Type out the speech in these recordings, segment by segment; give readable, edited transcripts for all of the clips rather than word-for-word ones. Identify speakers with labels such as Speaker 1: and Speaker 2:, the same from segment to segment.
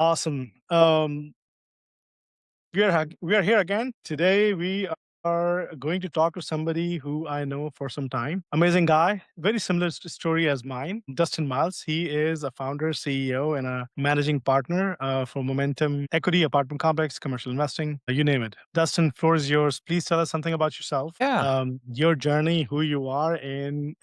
Speaker 1: Awesome. We are here again. Today we are going to talk to somebody who I know for some time. Amazing guy, very similar story as mine. Dustin Miles. He is a founder, CEO, and a managing partner for Momentum Equity, Apartment Complex, Commercial Investing, you name it. Dustin, floor is yours. Please tell us something about yourself,
Speaker 2: Yeah.
Speaker 1: your journey, who you are, and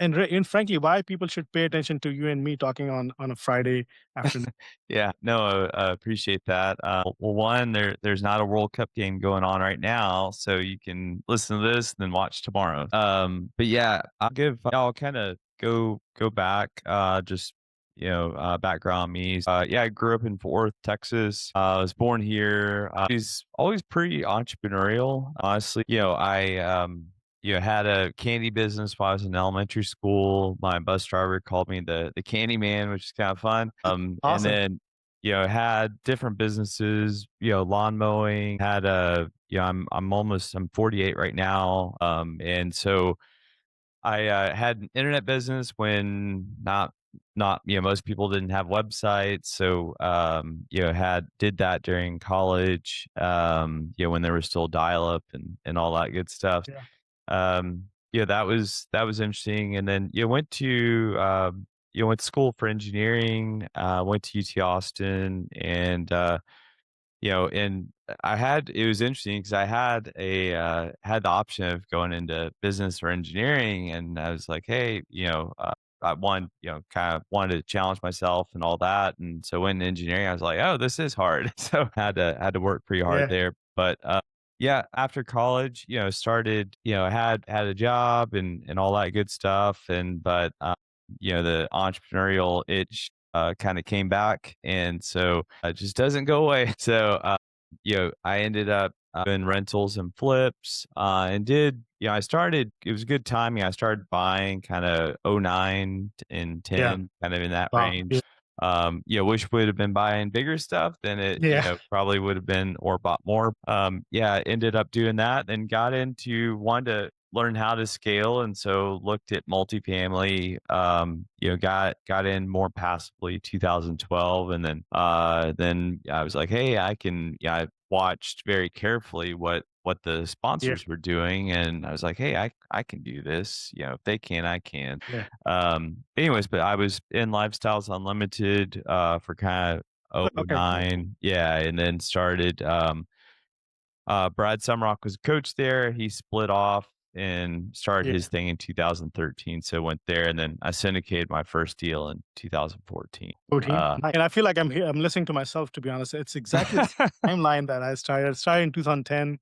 Speaker 1: frankly, why people should pay attention to you and me talking on a Friday afternoon.
Speaker 2: Yeah. No, I appreciate that. Well, one, there's not a World Cup game going on right now, so you can listen to this and then watch tomorrow. But yeah, I'll kind of go back, just background on me. Yeah, I grew up in Fort Worth, Texas. I was born here. He's always pretty entrepreneurial. Honestly, had a candy business while I was in elementary school. My bus driver called me the candy man, which is kind of fun. And
Speaker 1: Awesome.
Speaker 2: then, had different businesses, lawn mowing, had a, I'm 48 right now. And so I had an internet business when not, most people didn't have websites. So, did that during college, when there was still dial up and all that good stuff.
Speaker 1: Yeah.
Speaker 2: That was interesting, and then, went to school for engineering, went to UT Austin, and, it was interesting because I had the option of going into business or engineering, and I was like, "Hey," kind of wanted to challenge myself and all that, and so in engineering, I was like, "Oh, this is hard." So had to work pretty hard
Speaker 1: Yeah.
Speaker 2: there, but, yeah, after college, started, had a job and all that good stuff, the entrepreneurial itch, kinda came back, and so it just doesn't go away. So, I ended up, doing rentals and flips, and I started it was good timing. I started buying kinda '09 and
Speaker 1: Yeah.
Speaker 2: 10, kind of in that
Speaker 1: Wow. Yeah.
Speaker 2: range. Wish would have been buying bigger stuff than it,
Speaker 1: Yeah.
Speaker 2: probably would have been or bought more. Yeah, ended up doing that, then got into wanted to learn how to scale, and so looked at multifamily, got in more passively 2012, and then I was like, "Hey, I can." Yeah, I watched very carefully what the
Speaker 1: Yeah.
Speaker 2: sponsors were doing, and I was like, "Hey, I can do this. If they can, I can."
Speaker 1: Yeah.
Speaker 2: Anyways, but I was in Lifestyles Unlimited, for kind of oh
Speaker 1: Okay.
Speaker 2: 09, yeah, and then started, Brad Sumrock was a coach there. He split off and started
Speaker 1: Yeah.
Speaker 2: his thing in 2013, so went there, and then I syndicated my first deal in 2014.
Speaker 1: 14. And I feel like I'm here. I'm listening to myself, to be honest. It's exactly the timeline that I started. I started in 2010,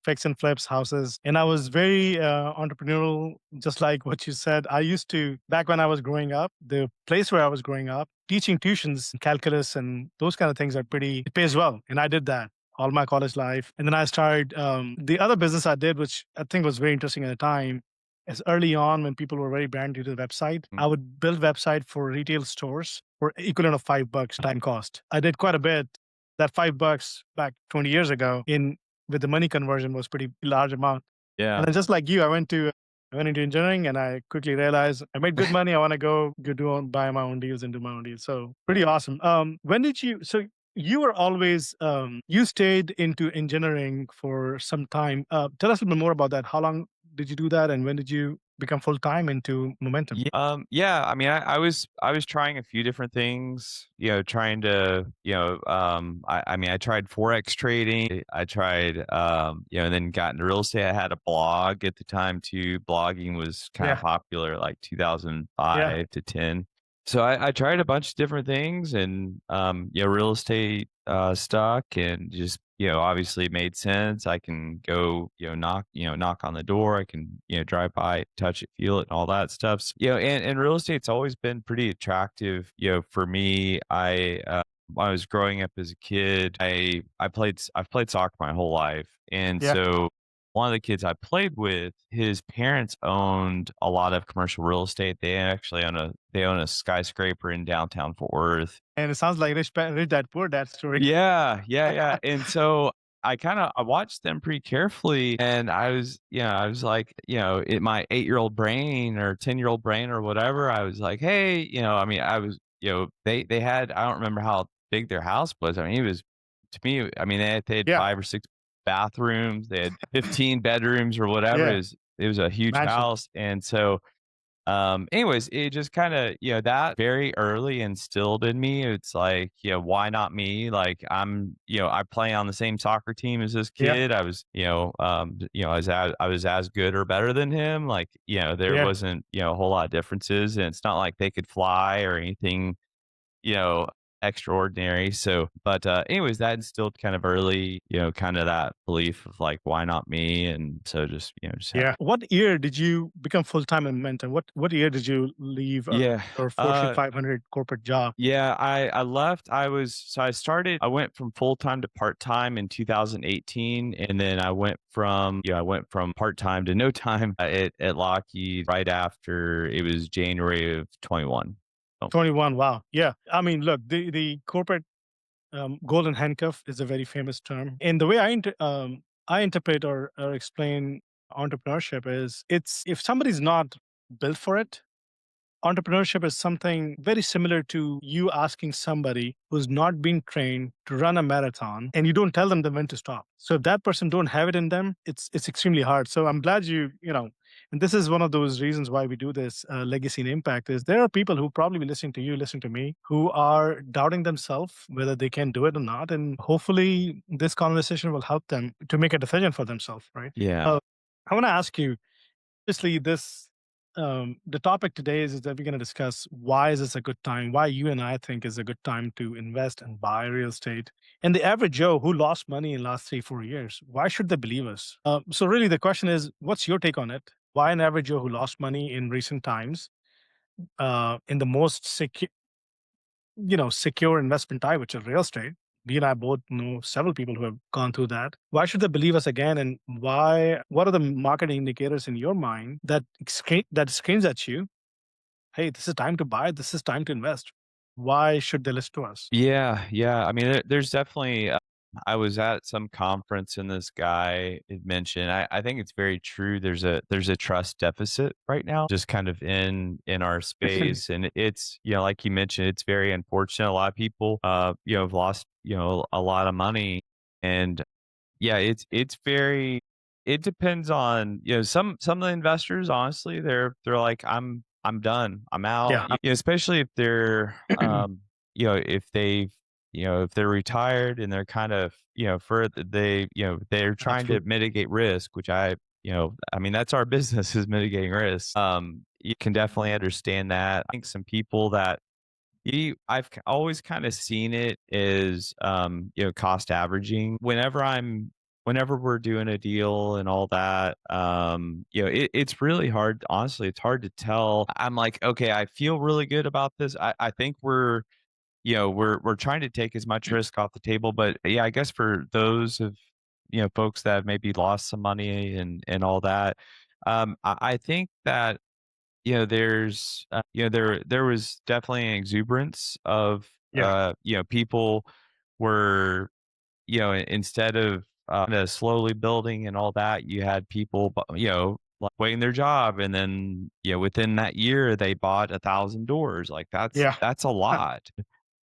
Speaker 1: fix and flips houses. And I was very entrepreneurial, just like what you said. I used to, back when I was growing up, the place where I was growing up, teaching tuitions, calculus, and those kind of things it pays well. And I did that all my college life. And then I started the other business I did, which I think was very interesting at the time, as early on when people were very brand new to the website. I would build website for retail stores for equivalent of $5 time cost. I did quite a bit. That $5 back 20 years ago in with the money conversion was pretty large amount. And
Speaker 2: Yeah.
Speaker 1: then just like you, I went into engineering and I quickly realized I made good money. I want to buy my own deals and do my own deals. So pretty awesome. When did you so you were always you stayed into engineering for some time. Tell us a little bit more about that. How long did you do that and when did you become full time into Momentum?
Speaker 2: Yeah, I mean, I was trying a few different things, trying to, I mean, I tried Forex trading. I tried, and then got into real estate. I had a blog at the time too. Blogging was kind of
Speaker 1: Yeah.
Speaker 2: popular, like
Speaker 1: Yeah.
Speaker 2: 2005 to 10. So I tried a bunch of different things, and real estate stuck, and just obviously it made sense. I can go knock on the door. I can drive by, touch it, feel it, and all that stuff. So, and real estate's always been pretty attractive. For me, when I was growing up as a kid, I've played soccer my whole life, and
Speaker 1: Yeah.
Speaker 2: so one of the kids I played with, his parents owned a lot of commercial real estate. They own a skyscraper in downtown Fort Worth.
Speaker 1: And it sounds like rich dad, poor dad story.
Speaker 2: Yeah, yeah, yeah. And so I watched them pretty carefully, and I was like, in my 8-year-old brain or 10-year-old brain or whatever, I was like, hey, I mean, I was, they had, I don't remember how big their house was. I mean, it was to me, I mean, they had
Speaker 1: Yeah.
Speaker 2: 5 or 6 bathrooms, they had 15 bedrooms or whatever.
Speaker 1: Yeah.
Speaker 2: It was a huge
Speaker 1: Mansion.
Speaker 2: house, and so anyways, it just kinda that very early instilled in me, it's like, why not me? Like, I play on the same soccer team as this
Speaker 1: Yeah.
Speaker 2: kid. I was, I was as good or better than him. Like, there
Speaker 1: Yeah.
Speaker 2: wasn't, a whole lot of differences, and it's not like they could fly or anything, you know, extraordinary. So, but anyways, that instilled kind of early, kind of that belief of like, why not me? And so just, just have
Speaker 1: Yeah. What year did you become full-time in Momentum? What year did you leave,
Speaker 2: yeah.
Speaker 1: your Fortune 500 corporate job?
Speaker 2: Yeah, I left. I went from full-time to part-time in 2018, and then I went from part-time to no time at Lockheed right after it was January of 21. Oh,
Speaker 1: 21. Wow. Yeah. I mean, look, the corporate golden handcuff is a very famous term. And the way I interpret or explain entrepreneurship is it's if somebody's not built for it, entrepreneurship is something very similar to you asking somebody who's not been trained to run a marathon and you don't tell them when to stop. So if that person don't have it in them, it's extremely hard. So I'm glad and this is one of those reasons why we do this legacy and impact is there are people who probably be listening to you, listening to me, who are doubting themselves whether they can do it or not. And hopefully this conversation will help them to make a decision for themselves, right?
Speaker 2: yeah.
Speaker 1: Uh, I want to ask you, obviously this the topic today is that we're going to discuss why is this a good time, why you and I think is a good time to invest and buy real estate, and the average Joe who lost money in the last 3-4 years, why should they believe us? So really the question is, what's your take on it? Why an average Joe who lost money in recent times, in the most secure investment type, which is real estate. We and I both know several people who have gone through that. Why should they believe us again? And what are the market indicators in your mind that screams at you, hey, this is time to buy, this is time to invest? Why should they listen to us?
Speaker 2: Yeah, yeah. I mean, there's definitely. I was at some conference and this guy had mentioned. I think it's very true. There's a trust deficit right now, just kind of in our space, and it's like you mentioned, it's very unfortunate. A lot of people, have lost a lot of money, and yeah, it's very it depends on, some of the investors, honestly, they're like, I'm done. I'm out.
Speaker 1: Yeah.
Speaker 2: Especially if they're if they've if they're retired and they're kind of, for they're trying to
Speaker 1: Absolutely.
Speaker 2: mitigate risk, which I mean, that's our business is mitigating risk. You can definitely understand that. I think some people that always kind of seen it as, cost averaging. Whenever we're doing a deal and all that, it's really hard. Honestly, it's hard to tell. I'm like, okay, I feel really good about this. I think we're trying to take as much risk off the table. But yeah, I guess for those of folks that have maybe lost some money and all that, I think that there's, there was definitely an exuberance of,
Speaker 1: Yeah.
Speaker 2: people were, instead of kinda slowly building and all that, you had people, like waiting their job, and then, within that year, they bought 1,000 doors. Like
Speaker 1: Yeah.
Speaker 2: that's a lot.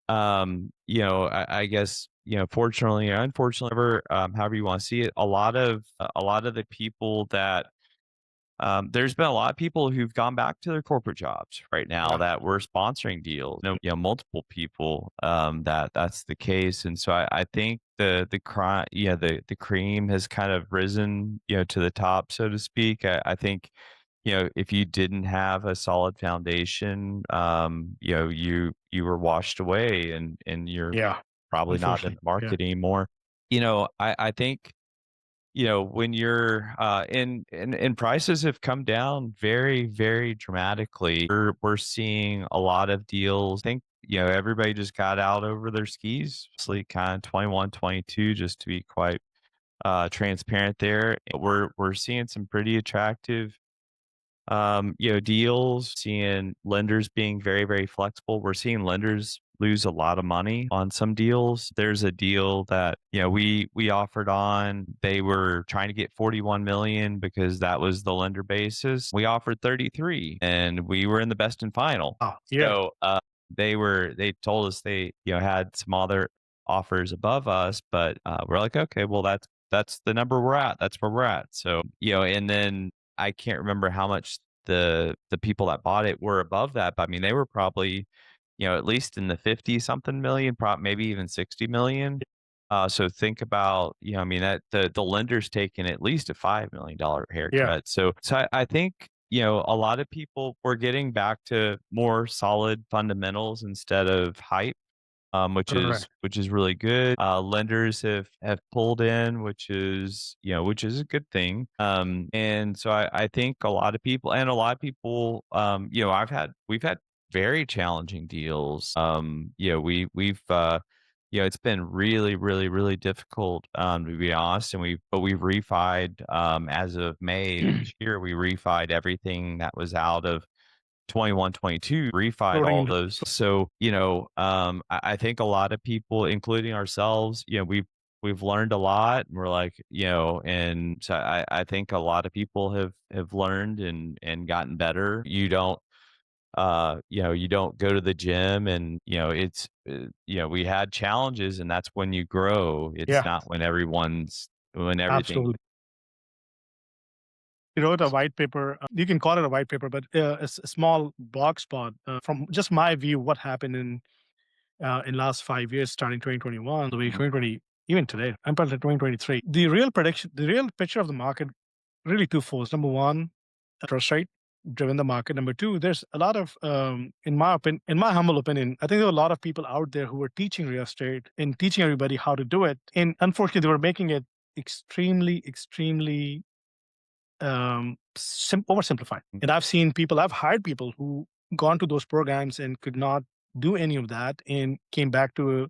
Speaker 2: I guess, fortunately or unfortunately, however you want to see it, a lot of the people that there's been a lot of people who've gone back to their corporate jobs right now
Speaker 1: Yeah.
Speaker 2: that were sponsoring deals. Multiple people that's the case, and so I think the cream has kind of risen, to the top, so to speak. I think if you didn't have a solid foundation, you were washed away, and you're
Speaker 1: Yeah.
Speaker 2: probably not in
Speaker 1: Unfortunately.
Speaker 2: the
Speaker 1: Yeah.
Speaker 2: market anymore. I think when you're and prices have come down very, very dramatically. We're seeing a lot of deals. I think, everybody just got out over their skis, especially kind of 21, 22, just to be quite transparent there. We're seeing some pretty attractive deals, seeing lenders being very, very flexible. We're seeing lenders lose a lot of money on some deals. There's a deal that, we offered on. They were trying to get 41 million because that was the lender basis. We offered 33 and we were in the best and final.
Speaker 1: Oh, yeah.
Speaker 2: So, they told us they, had some other offers above us, but, we're like, "Okay, well, that's the number we're at. That's where we're at." So, and then I can't remember how much the people that bought it were above that, but I mean, they were probably, at least in the 50 something million, maybe even 60 million. So think about, I mean, that the lender's taking at least a $5 million
Speaker 1: Yeah,
Speaker 2: haircut. So I think, a lot of people were getting back to more solid fundamentals instead of hype,
Speaker 1: correct.
Speaker 2: which is really good. Lenders have pulled in, which is a good thing. And so I think a lot of people, we've had very challenging deals. It's been really, really, really difficult, to be honest. We've refied, as of May this year, we refied everything that was out of 21, 22, refied
Speaker 1: Floating
Speaker 2: all
Speaker 1: into
Speaker 2: those. So, I think a lot of people, including ourselves, we've learned a lot. And we're like, and so I think a lot of people have learned and gotten better. You don't go to the gym and, we had challenges and that's when you grow. It's
Speaker 1: yeah,
Speaker 2: not when everything.
Speaker 1: absolutely. He wrote a white paper. You can call it a white paper, but a small blog spot from just my view. What happened in last 5 years, starting 2021, the way
Speaker 2: Mhm.
Speaker 1: 2020, even today, I'm probably 2023. The real prediction, the real picture of the market, really twofold. Number one, interest rate driven the market. Number two, there's a lot of, in my humble opinion, I think there were a lot of people out there who were teaching real estate and teaching everybody how to do it. And unfortunately, they were making it extremely oversimplified. And I've hired people who gone to those programs and could not do any of that and came back to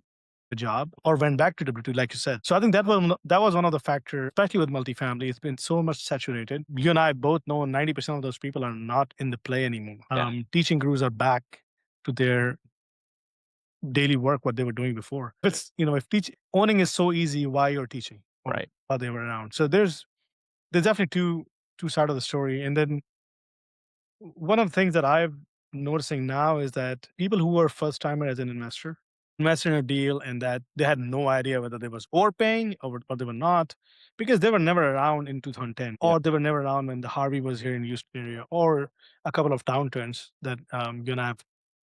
Speaker 1: a job or went back to W2, like you said. So I think that was one of the factors, especially with multifamily. It's been so much saturated. You and I both know 90% of those people are not in the play anymore.
Speaker 2: Yeah.
Speaker 1: Teaching gurus are back to their daily work, what they were doing before. If owning is so easy, why you're teaching or
Speaker 2: Right.
Speaker 1: while they were around. So there's definitely two sides of the story. And then one of the things that I'm noticing now is that people who were first timer as an investor invest in a deal and that they had no idea whether they was overpaying or they were not because they were never around in 2010
Speaker 2: Yep.
Speaker 1: or they were never around when the Harvey was here in Houston area or a couple of downturns that you and I have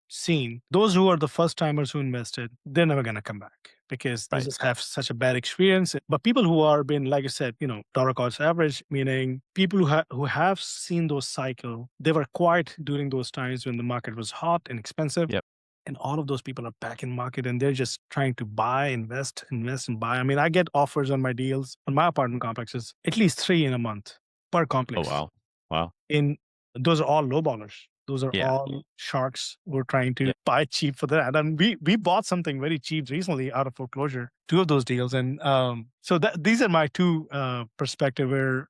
Speaker 1: seen. Those who are the first timers who invested, they're never going to come back because they
Speaker 2: Right.
Speaker 1: just have such a bad experience. But people who are been, like I said, dollar cost average, meaning people who have seen those cycle, they were quiet during those times when the market was hot and expensive.
Speaker 2: Yep.
Speaker 1: And all of those people are back in market and they're just trying to buy, invest and buy. I mean, I get offers on my deals on my apartment complexes, at least three in a month per
Speaker 2: Oh,
Speaker 1: complex.
Speaker 2: wow. Wow.
Speaker 1: In those are all low ballers. Those are
Speaker 2: Yeah.
Speaker 1: all sharks who are trying to
Speaker 2: Yeah.
Speaker 1: buy cheap for that. And we bought something very cheap recently out of foreclosure, two of those deals. And so these are my two perspective where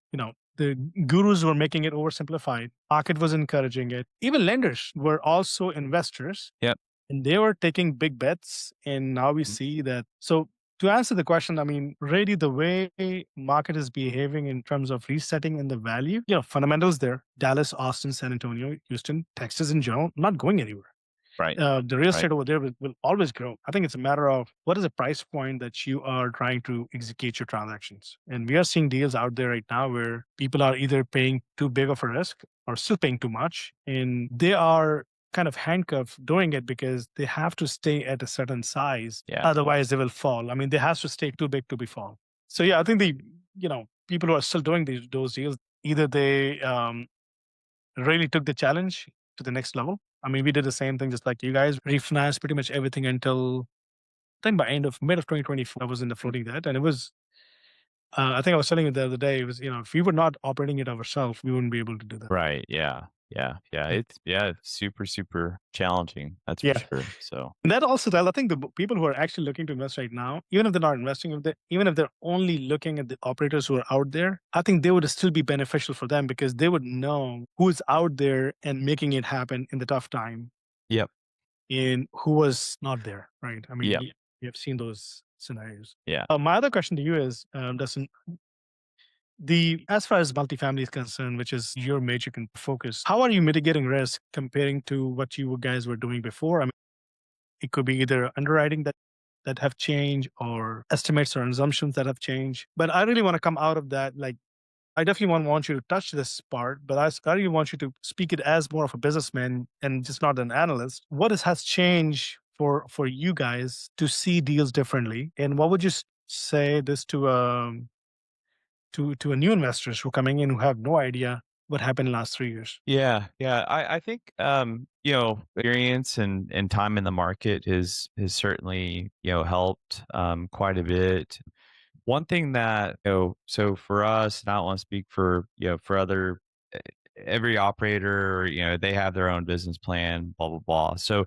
Speaker 1: the gurus were making it oversimplified. Market was encouraging it. Even lenders were also investors
Speaker 2: Yep.
Speaker 1: and they were taking big bets. And now we
Speaker 2: Mhm.
Speaker 1: see that. So to answer the question, I mean, really the way market is behaving in terms of resetting and the value, fundamentals there, Dallas, Austin, San Antonio, Houston, Texas in general, not going anywhere.
Speaker 2: Right.
Speaker 1: The real
Speaker 2: Right.
Speaker 1: estate over there will always grow. I think it's a matter of what is the price point that you are trying to execute your transactions. And we are seeing deals out there right now where people are either paying too big of a risk or still paying too much. And they are kind of handcuffed doing it because they have to stay at a certain size.
Speaker 2: Yeah.
Speaker 1: Otherwise, they will fall. I mean, they have to stay too big to be fall. So yeah, I think people who are still doing those deals, either they really took the challenge to the next level. I mean, we did the same thing, just like you guys, refinanced pretty much everything until I think by mid of 2024, I was in the floating debt. And it was, I think I was telling you the other day, it was, if we were not operating it ourselves, we wouldn't be able to do that.
Speaker 2: Right. Yeah. Yeah. Yeah. It's super, super challenging. That's for
Speaker 1: Yeah.
Speaker 2: sure. So,
Speaker 1: And that also tells, I think people who are actually looking to invest right now, even if they're not investing, even if they're only looking at the operators who are out there, I think they would still be beneficial for them because they would know who's out there and making it happen in the tough time
Speaker 2: yep.
Speaker 1: and who was not there, right? I mean,
Speaker 2: Yep.
Speaker 1: you have seen those scenarios.
Speaker 2: Yeah.
Speaker 1: My other question to you is, Dustin, the as far as multifamily is concerned, which is your major focus, how are you mitigating risk comparing to what you guys were doing before? I mean, It could be either underwriting that have changed or estimates or assumptions that have changed. But I really want to come out of that. Like I definitely want you to touch this part, but I really want you to speak it as more of a businessman and just not an analyst. What has changed for you guys to see deals differently? And what would you say this to a new investors who are coming in who have no idea what happened in the last 3 years?
Speaker 2: Yeah, yeah. I think experience and time in the market has certainly, helped quite a bit. One thing that, so for us, and I don't want to speak for, for other e- every operator, they have their own business plan, blah blah blah. So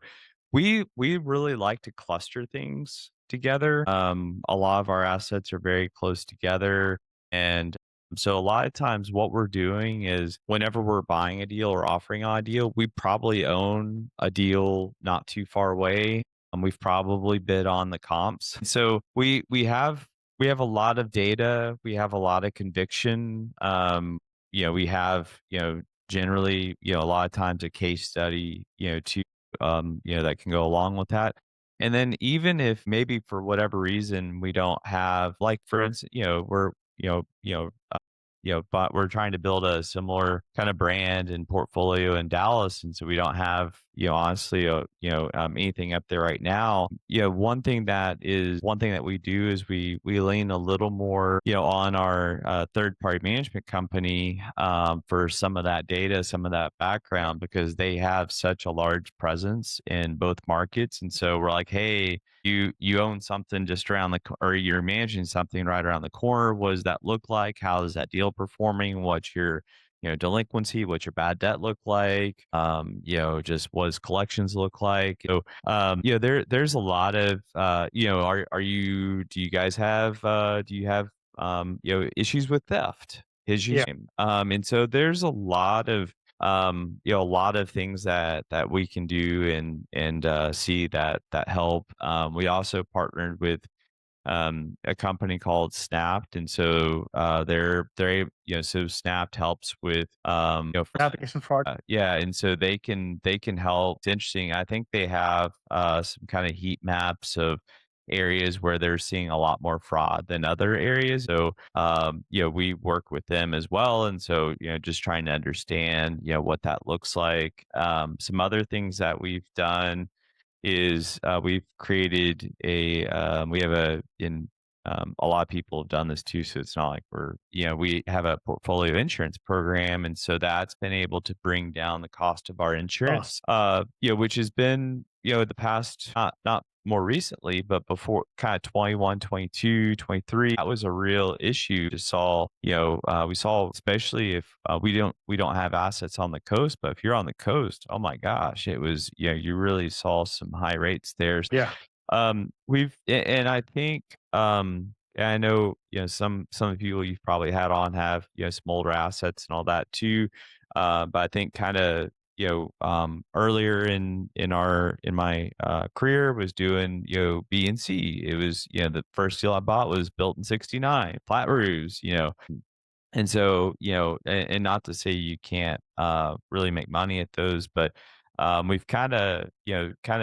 Speaker 2: we really like to cluster things together. A lot of our assets are very close together, and so a lot of times what we're doing is whenever we're buying a deal or offering on a deal, we probably own a deal not too far away, and we've probably bid on the comps. So we have a lot of data, we have a lot of conviction. We have generally a lot of times a case study to that can go along with that. And then even if maybe for whatever reason we don't have, like for instance, we're but we're trying to build a similar kind of brand and portfolio in Dallas, and so we don't have, honestly, anything up there right now. One thing that we do is we lean a little more, on our third party management company for some of that data, some of that background, because they have such a large presence in both markets, and so we're like, hey, you own something just around or you're managing something right around the corner. What does that look like? How is that deal performing? What's your delinquency? What's your bad debt look like? Just what does collections look like? So there's a lot of do you guys have issues with theft?
Speaker 1: Yeah.
Speaker 2: Issues. And so there's a lot of things that we can do and see that help. We also partnered with a company called Snapped, and so so Snapped helps with
Speaker 1: Application fraud.
Speaker 2: yeah, and so they can help. It's interesting. I think they have some kind of heat maps of areas where they're seeing a lot more fraud than other areas. So we work with them as well, and so just trying to understand what that looks like. Some other things that we've done is we've created we have a lot of people have done this too, so it's not like we have a portfolio insurance program, and so that's been able to bring down the cost of our
Speaker 1: Cost.
Speaker 2: insurance, which has been the past, not more recently, but before kind of 21, 22, 23, that was a real issue to solve. We saw, especially if we don't have assets on the coast, but if you're on the coast, oh my gosh, it was, you really saw some high rates there.
Speaker 1: Yeah.
Speaker 2: And I think, and I know, some of the people you've probably had on have, some older assets and all that too. But I think kind of, earlier in my career was doing, B and C. It was, the first deal I bought was built in '69, flat roofs, and so, and not to say you can't really make money at those, but we've kind of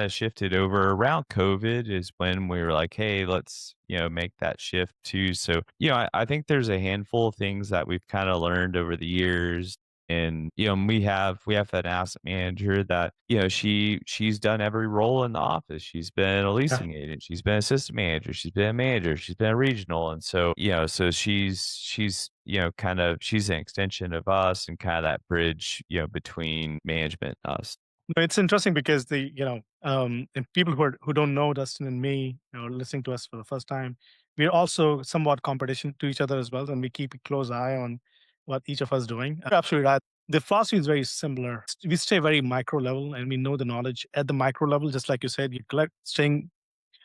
Speaker 2: shifted over around COVID is when we were like, hey, let's, make that shift too. So, I think there's a handful of things that we've kind of learned over the years. And we have an asset manager that she's done every role in the office. She's been a
Speaker 1: Yeah.
Speaker 2: leasing agent, she's been assistant manager, she's been a manager, she's been a regional, and so so she's she's an extension of us and kind of that bridge between management and us.
Speaker 1: No, it's interesting because and people who don't know Dustin and me, listening to us for the first time, we're also somewhat competition to each other as well, and we keep a close eye on what each of us doing. You're absolutely right. The philosophy is very similar. We stay very micro level, and we know the knowledge at the micro level. Just like you said, you collect staying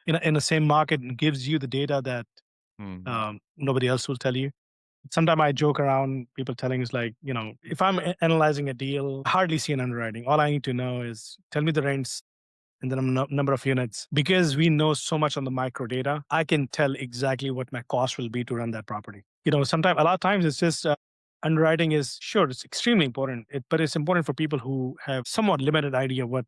Speaker 1: in the same market and gives you the data that
Speaker 2: Mhm.
Speaker 1: nobody else will tell you. Sometimes I joke around, people telling us like, if I'm analyzing a deal, I hardly see an underwriting. All I need to know is tell me the rents and the number of units. Because we know so much on the micro data, I can tell exactly what my cost will be to run that property. Sometimes, a lot of times it's just underwriting is sure, it's extremely important, but it's important for people who have somewhat limited idea what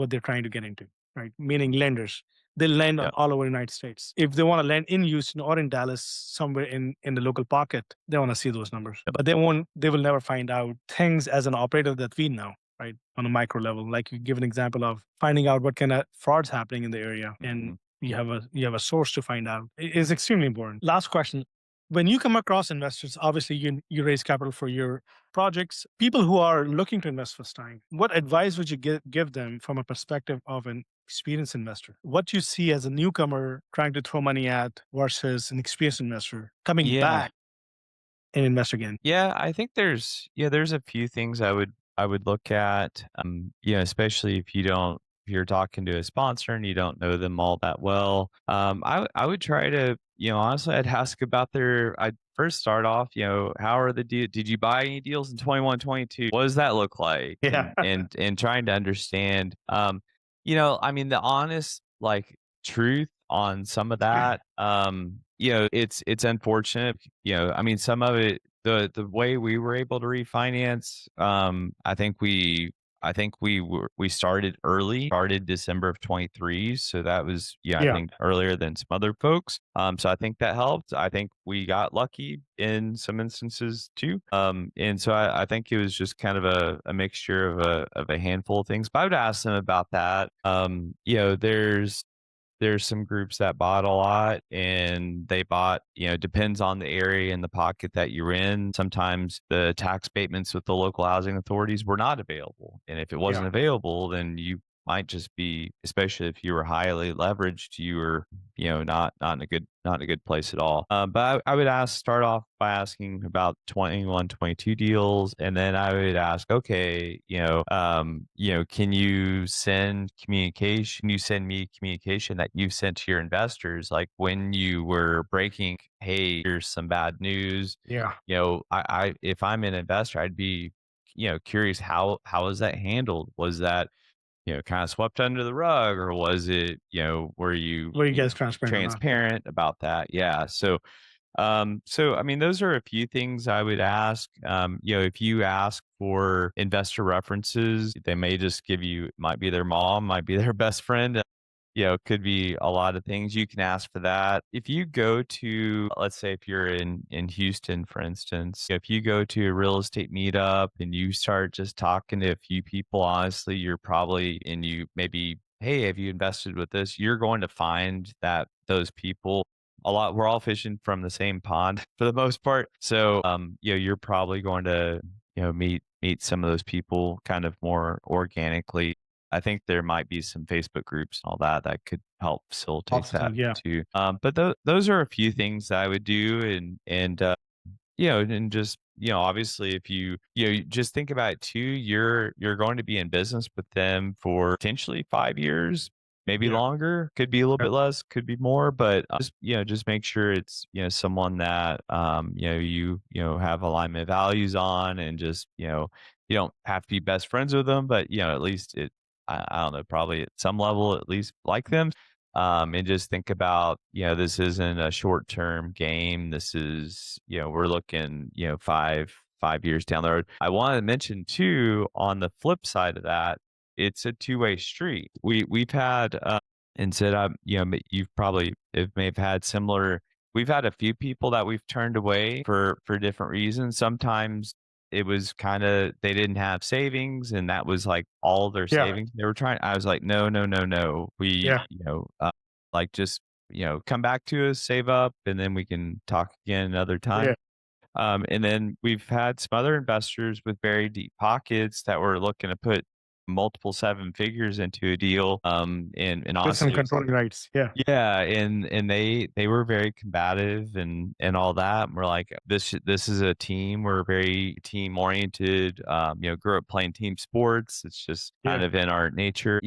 Speaker 1: they're trying to get into. right? Meaning lenders. They lend
Speaker 2: Yeah.
Speaker 1: all over the United States. If they want to lend in Houston or in Dallas, somewhere in the local pocket, they want to see those numbers.
Speaker 2: Yep.
Speaker 1: But they won't. They will never find out things as an operator that we know, right? On a micro level, like you give an example of finding out what kind of frauds happening in the area, and
Speaker 2: Mhm.
Speaker 1: you have a source to find out. It is extremely important. Last question: when you come across investors, obviously you raise capital for your projects, people who are looking to invest first time, what advice would you give them from a perspective of an experienced investor? What you see as a newcomer trying to throw money at versus an experienced investor coming
Speaker 2: Yeah.
Speaker 1: back and invest again?
Speaker 2: Yeah, I think there's a few things I would look at. Especially if you're talking to a sponsor and you don't know them all that well. I would try to, honestly, I'd ask about I'd first start off, how are did you buy any deals in 21, 22? What does that look like?
Speaker 1: Yeah.
Speaker 2: And trying to understand, I mean, the honest, like, truth on some of that, it's unfortunate. I mean, some of it, the way we were able to refinance, I think we started early, started December of 23, so that was, I
Speaker 1: Yeah.
Speaker 2: think earlier than some other folks. So I think that helped. I think we got lucky in some instances too. And so I think it was just kind of a mixture of a handful of things. But I would ask them about that. There's some groups that bought a lot, and they bought, depends on the area and the pocket that you're in. Sometimes the tax abatements with the local housing authorities were not available. And if it
Speaker 1: Yeah.
Speaker 2: wasn't available, then you might just be, especially if you were highly leveraged, you were, not in a good place at all. But I would start off by asking about 21, 22 deals, and then I would ask, okay, can you send communication? Can you send me communication that you've sent to your investors, like when you were breaking, hey, here's some bad news.
Speaker 1: Yeah.
Speaker 2: I if I'm an investor, I'd be, curious, how is that handled? Was that, kind of swept under the rug, or was it, were you,
Speaker 1: Were you guys transparent or not? Yeah.
Speaker 2: transparent about that? Yeah. So I mean, those are a few things I would ask. If you ask for investor references, they may just give you, might be their mom, might be their best friend. Could be a lot of things. You can ask for that. If you go to, let's say, if you're in Houston, for instance, if you go to a real estate meetup and you start just talking to a few people, honestly, you're probably, and you maybe, hey, have you invested with this? You're going to find that those people a lot, we're all fishing from the same pond for the most part. So, you're probably going to, meet some of those people kind of more organically. I think there might be some Facebook groups and all that that could help facilitate
Speaker 1: Opposite,
Speaker 2: that
Speaker 1: yeah.
Speaker 2: too. But those are a few things that I would do, and just, obviously, if you just think about it too, you're going to be in business with them for potentially 5 years, maybe
Speaker 1: Yeah.
Speaker 2: longer, could be a little
Speaker 1: Yeah.
Speaker 2: bit less, could be more, but just make sure it's, someone that, have alignment of values on, and just, you don't have to be best friends with them, but at least I don't know, probably at some level at least like them. And just think about, this isn't a short term game. This is, we're looking, 5 years down the road. I want to mention too, on the flip side of that, it's a two-way street. We've had, and said, you've probably may have had similar. We've had a few people that we've turned away for different reasons. Sometimes it was kinda, they didn't have savings, and that was, like, all their
Speaker 1: Yeah.
Speaker 2: savings they were trying. I was like, "No, no, no, no. We,
Speaker 1: Yeah.
Speaker 2: like, just, come back to us, save up, and then we can talk again another
Speaker 1: Yeah.
Speaker 2: time." And then we've had some other investors with very deep pockets that were looking to put multiple seven figures into a deal, and
Speaker 1: With some
Speaker 2: honestly,
Speaker 1: controlling rights. Yeah.
Speaker 2: yeah, and they were very combative and all that. And we're like, this is a team. We're very team oriented. Grew up playing team sports. It's just kind
Speaker 1: Yeah.
Speaker 2: of in our nature.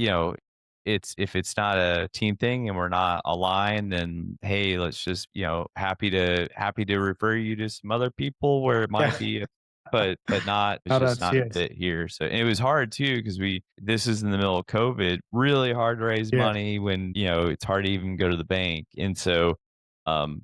Speaker 2: It's, if it's not a team thing and we're not aligned, then hey, let's just, happy to refer you to some other people where it
Speaker 1: Yeah.
Speaker 2: might be, but not, it's
Speaker 1: Now
Speaker 2: just
Speaker 1: that's
Speaker 2: not a
Speaker 1: yes.
Speaker 2: fit here. So, and it was hard too, because this is in the middle of COVID, really hard to raise
Speaker 1: Yeah.
Speaker 2: money when, it's hard to even go to the bank. And so, and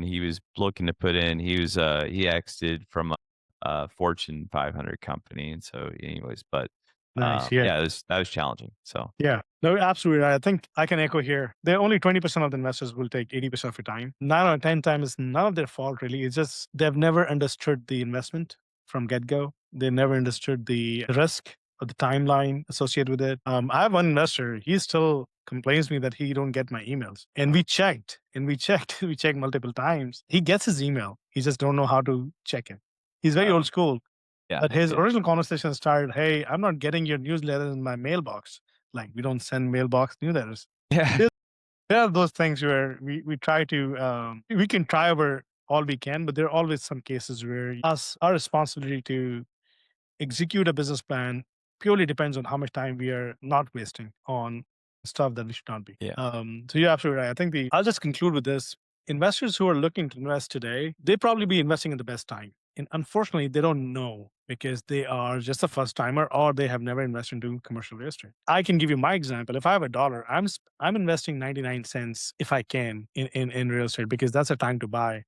Speaker 2: he was looking to put in, he exited from a Fortune 500 company. And so anyways, but
Speaker 1: Nice. Yeah.
Speaker 2: Yeah, that was challenging. So
Speaker 1: Yeah. No, absolutely right. I think I can echo here. They're only 20% of the investors will take 80% of your time. 9 out of 10 times is none of their fault, really. It's just they've never understood the investment from get go. They never understood the risk or the timeline associated with it. I have one investor. He still complains to me that he don't get my emails. And we checked, we checked multiple times. He gets his email. He just don't know how to check it. He's very old school.
Speaker 2: yeah,
Speaker 1: But his
Speaker 2: yeah,
Speaker 1: original conversation started, "Hey, I'm not getting your newsletter in my mailbox. Like, we don't send mailbox newsletters."
Speaker 2: yeah,
Speaker 1: There are those things where we try to, we can try over all we can, but there are always some cases where our responsibility to execute a business plan purely depends on how much time we are not wasting on stuff that we should not be.
Speaker 2: yeah.
Speaker 1: So you're absolutely right. I think I'll just conclude with this. Investors who are looking to invest today, they probably be investing in the best time. And unfortunately, they don't know because they are just a first timer or they have never invested into commercial real estate. I can give you my example. If I have a dollar, I'm investing 99 cents if I can in real estate because that's a time to buy.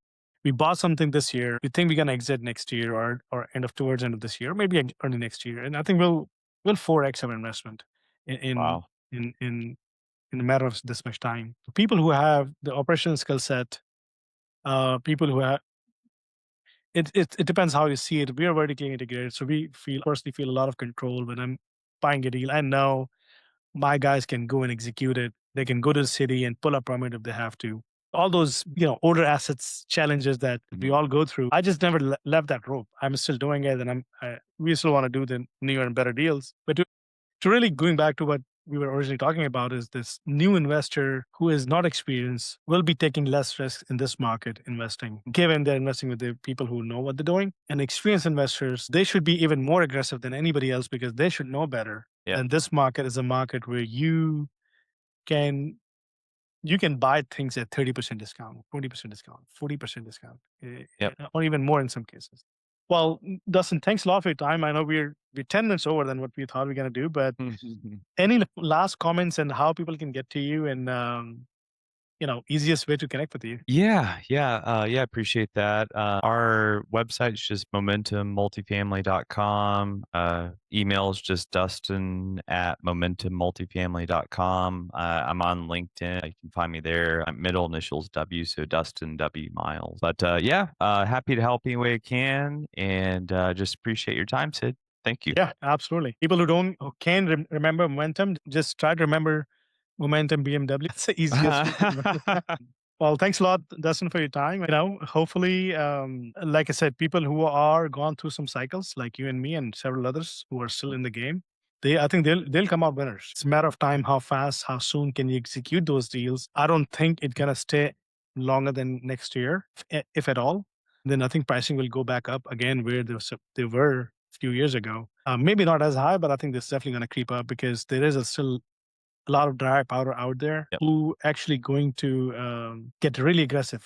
Speaker 1: We bought something this year. We think we're gonna exit next year or end of towards end of this year, maybe early next year. And I think we'll 4x our investment in in
Speaker 2: Wow.
Speaker 1: in in, in a matter of this much time. People who have the operational skill set, people who have it depends how you see it. We are vertically integrated, so we feel personally feel a lot of control when I'm buying a deal. I know my guys can go and execute it. They can go to the city and pull a permit if they have to. All those, older assets challenges that we
Speaker 2: Mhm.
Speaker 1: all go through. I just never left that rope. I'm still doing it, and we still want to do the newer and better deals. But to really going back to what we were originally talking about is this new investor who is not experienced will be taking less risk in this market investing, given they're investing with the people who know what they're doing. And experienced investors, they should be even more aggressive than anybody else because they should know better.
Speaker 2: Yeah.
Speaker 1: And this market is a market where can you can buy things at 30% discount, 20% discount, 40% discount,
Speaker 2: Yep.
Speaker 1: or even more in some cases. Well, Dustin, thanks a lot for your time. I know we're 10 minutes over than what we thought we were going to do, but any last comments and how people can get to you and easiest way to connect with you?
Speaker 2: Yeah, yeah, yeah, appreciate that. Our website's just momentummultifamily.com. Email is just Dustin at momentummultifamily.com. I'm on LinkedIn. You can find me there. My middle initials W, so Dustin W Miles. But yeah, happy to help any way I can, and just appreciate your time, Sid. Thank you.
Speaker 1: Yeah, absolutely. People who can remember momentum, just try to remember momentum BMW. That's the easiest way to remember. Well, thanks a lot, Dustin, for your time. Hopefully, like I said, people who are gone through some cycles, like you and me and several others who are still in the game, I think they'll come out winners. It's a matter of time, how fast, how soon can you execute those deals. I don't think it's gonna stay longer than next year, if at all. Then I think pricing will go back up again where they were a few years ago. Maybe not as high, but I think this is definitely going to creep up because there is still a lot of dry powder out there
Speaker 2: Yep.
Speaker 1: who actually going to get really aggressive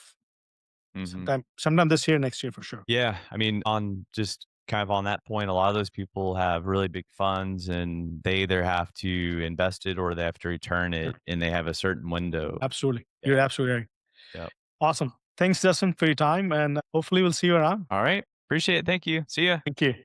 Speaker 2: Mhm.
Speaker 1: sometime this year, next year for sure.
Speaker 2: Yeah, I mean, on just kind of on that point, a lot of those people have really big funds and they either have to invest it or they have to return it
Speaker 1: Sure.
Speaker 2: and they have a certain window.
Speaker 1: Absolutely.
Speaker 2: Yeah.
Speaker 1: You're absolutely right.
Speaker 2: Yep.
Speaker 1: Awesome. Thanks, Justin, for your time. And hopefully we'll see you around.
Speaker 2: All right. Appreciate it. Thank you. See ya.
Speaker 1: Thank you.